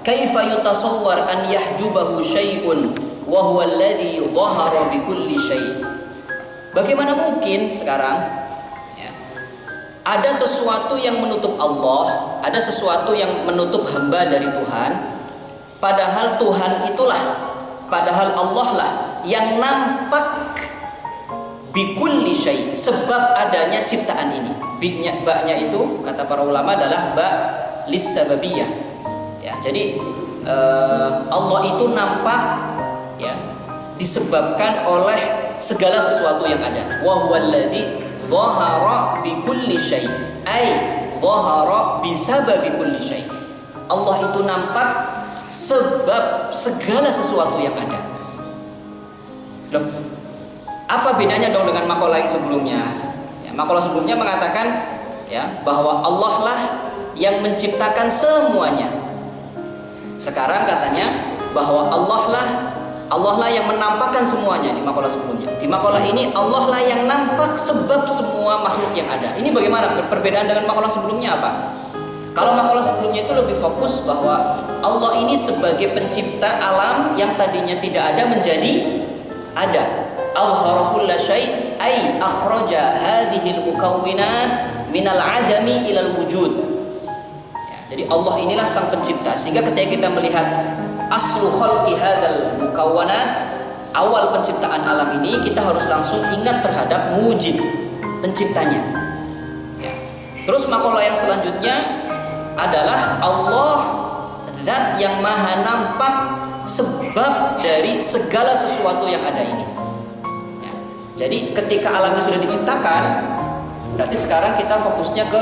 kaifa yutasawwar an yahjubahu syai'un wa huwa alladhi dhahara bi kulli syai'. Bagaimana mungkin sekarang ya, ada sesuatu yang menutup Allah, ada sesuatu yang menutup hamba dari Tuhan, padahal Tuhan itulah, padahal Allah lah yang nampak bikulli syai', sebab adanya ciptaan ini. Baknya itu kata para ulama adalah ba lissababiyah ya, jadi Allah itu nampak ya disebabkan oleh segala sesuatu yang ada. Wa huwallazi dhahara bikulli syai', ai dhahara bisababi kulli syai'. Allah itu nampak sebab segala sesuatu yang ada. Loh, apa bedanya dong dengan makalah yang sebelumnya? Ya, makalah sebelumnya mengatakan ya bahwa Allah lah yang menciptakan semuanya. Sekarang katanya bahwa Allah lah yang menampakkan semuanya di makalah sebelumnya. Di makalah ini Allah lah yang nampak sebab semua makhluk yang ada. Ini bagaimana perbedaan dengan makalah sebelumnya apa? Kalau makalah sebelumnya itu lebih fokus bahwa Allah ini sebagai pencipta alam yang tadinya tidak ada menjadi ada. Al-khara kulla syai' ay akhraja hadhil mukawwinat minal adami ilal wujud. Ya, jadi Allah inilah sang pencipta, sehingga ketika kita melihat aslu khalqi hadzal mukawwanat, awal penciptaan alam ini, kita harus langsung ingat terhadap mujid, penciptanya. Ya. Terus makalah yang selanjutnya adalah Allah zat yang maha nampak sebab dari segala sesuatu yang ada ini. Ya. Jadi ketika alam ini sudah diciptakan, berarti sekarang kita fokusnya ke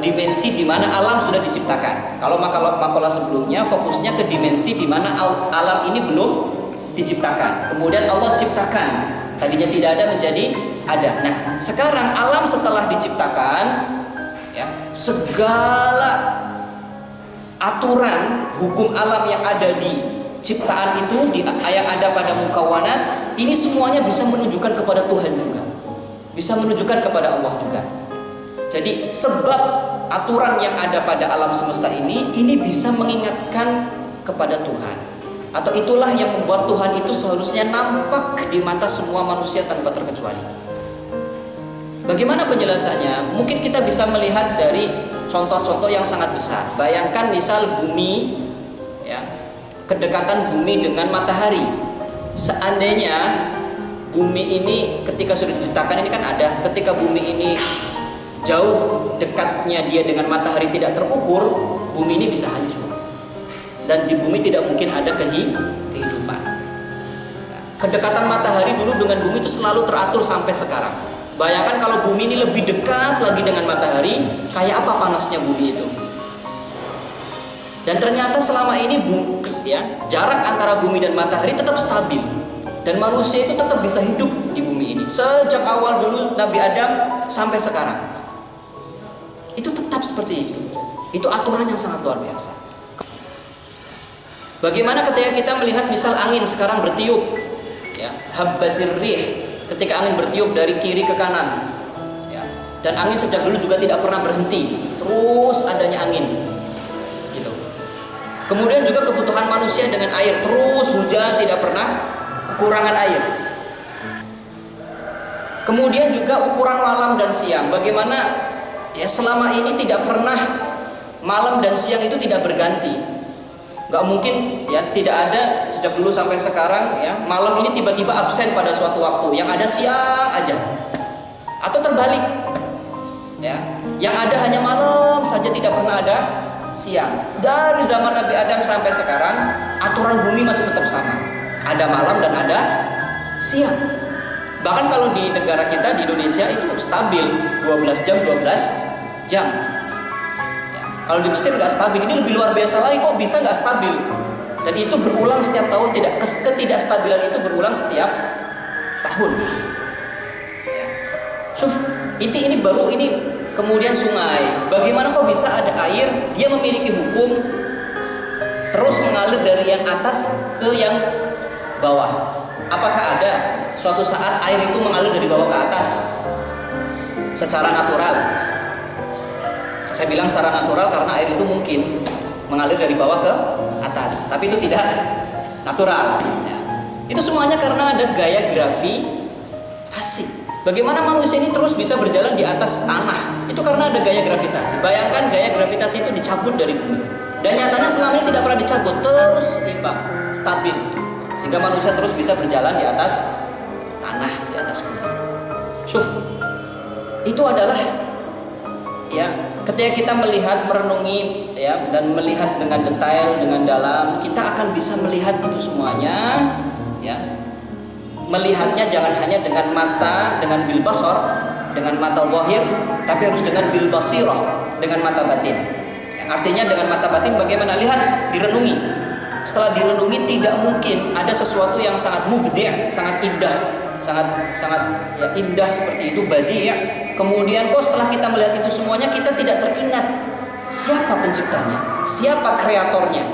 dimensi di mana alam sudah diciptakan. Kalau makalah sebelumnya fokusnya ke dimensi di mana alam ini belum diciptakan. Kemudian Allah ciptakan, tadinya tidak ada menjadi ada. Nah, sekarang alam setelah diciptakan, ya, segala aturan hukum alam yang ada di ciptaan itu, yang ada pada mukawwanat ini, semuanya bisa menunjukkan kepada Tuhan juga, bisa menunjukkan kepada Allah juga. Jadi sebab aturan yang ada pada alam semesta ini bisa mengingatkan kepada Tuhan, atau itulah yang membuat Tuhan itu seharusnya nampak di mata semua manusia tanpa terkecuali. Bagaimana penjelasannya? Mungkin kita bisa melihat dari contoh-contoh yang sangat besar. Bayangkan misal bumi, ya, kedekatan bumi dengan matahari. Seandainya bumi ini ketika sudah diciptakan ini kan ada, ketika bumi ini jauh dekatnya dia dengan matahari tidak terukur, bumi ini bisa hancur. Dan di bumi tidak mungkin ada kehidupan. Kedekatan matahari dulu dengan bumi itu selalu teratur sampai sekarang. Bayangkan kalau bumi ini lebih dekat lagi dengan matahari, kayak apa panasnya bumi itu. Dan ternyata selama ini jarak antara bumi dan matahari tetap stabil. Dan manusia itu tetap bisa hidup di bumi ini. Sejak awal dulu Nabi Adam sampai sekarang. Itu tetap seperti itu. Itu aturan yang sangat luar biasa. Bagaimana ketika kita melihat misal angin sekarang bertiup, ya, habbatir rih, ketika angin bertiup dari kiri ke kanan, ya, dan angin sejak dulu juga tidak pernah berhenti, terus adanya angin, gitu. Kemudian juga kebutuhan manusia dengan air, terus hujan, tidak pernah kekurangan air. Kemudian juga ukuran malam dan siang, bagaimana ya selama ini tidak pernah malam dan siang itu tidak berganti. Gak mungkin ya, tidak ada sejak dulu sampai sekarang ya malam ini tiba-tiba absen pada suatu waktu, yang ada siang aja. Atau terbalik ya, yang ada hanya malam saja, tidak pernah ada siang. Dari zaman Nabi Adam sampai sekarang aturan bumi masih tetap sama, ada malam dan ada siang. Bahkan kalau di negara kita di Indonesia itu stabil 12 jam 12 jam. Kalau di Mesir nggak stabil, ini lebih luar biasa lagi, kok bisa nggak stabil? Dan itu berulang setiap tahun, ketidakstabilan itu berulang setiap tahun. Ini baru ini kemudian sungai. Bagaimana kok bisa ada air? Dia memiliki hukum terus mengalir dari yang atas ke yang bawah. Apakah ada suatu saat air itu mengalir dari bawah ke atas secara natural? Saya bilang secara natural karena air itu mungkin mengalir dari bawah ke atas, tapi itu tidak natural ya. Itu semuanya karena ada gaya gravitasi. Bagaimana manusia ini terus bisa berjalan di atas tanah? Itu karena ada gaya gravitasi. Bayangkan gaya gravitasi itu dicabut dari bumi, dan nyatanya selama ini tidak pernah dicabut, terus seimbang, stabil, sehingga manusia terus bisa berjalan di atas tanah, di atas bumi. Syuf, itu adalah ya, ketika kita melihat, merenungi ya, dan melihat dengan detail, dengan dalam, kita akan bisa melihat itu semuanya ya. Melihatnya jangan hanya dengan mata, dengan bil basar, dengan mata zahir, tapi harus dengan bil basirah, dengan mata batin ya, artinya dengan mata batin bagaimana? Lihat, direnungi. Setelah direnungi, tidak mungkin ada sesuatu yang sangat mubdi', sangat indah, sangat ya, indah seperti itu, badi' ya. Kemudian kok setelah kita melihat itu semuanya, kita tidak teringat siapa penciptanya, siapa kreatornya.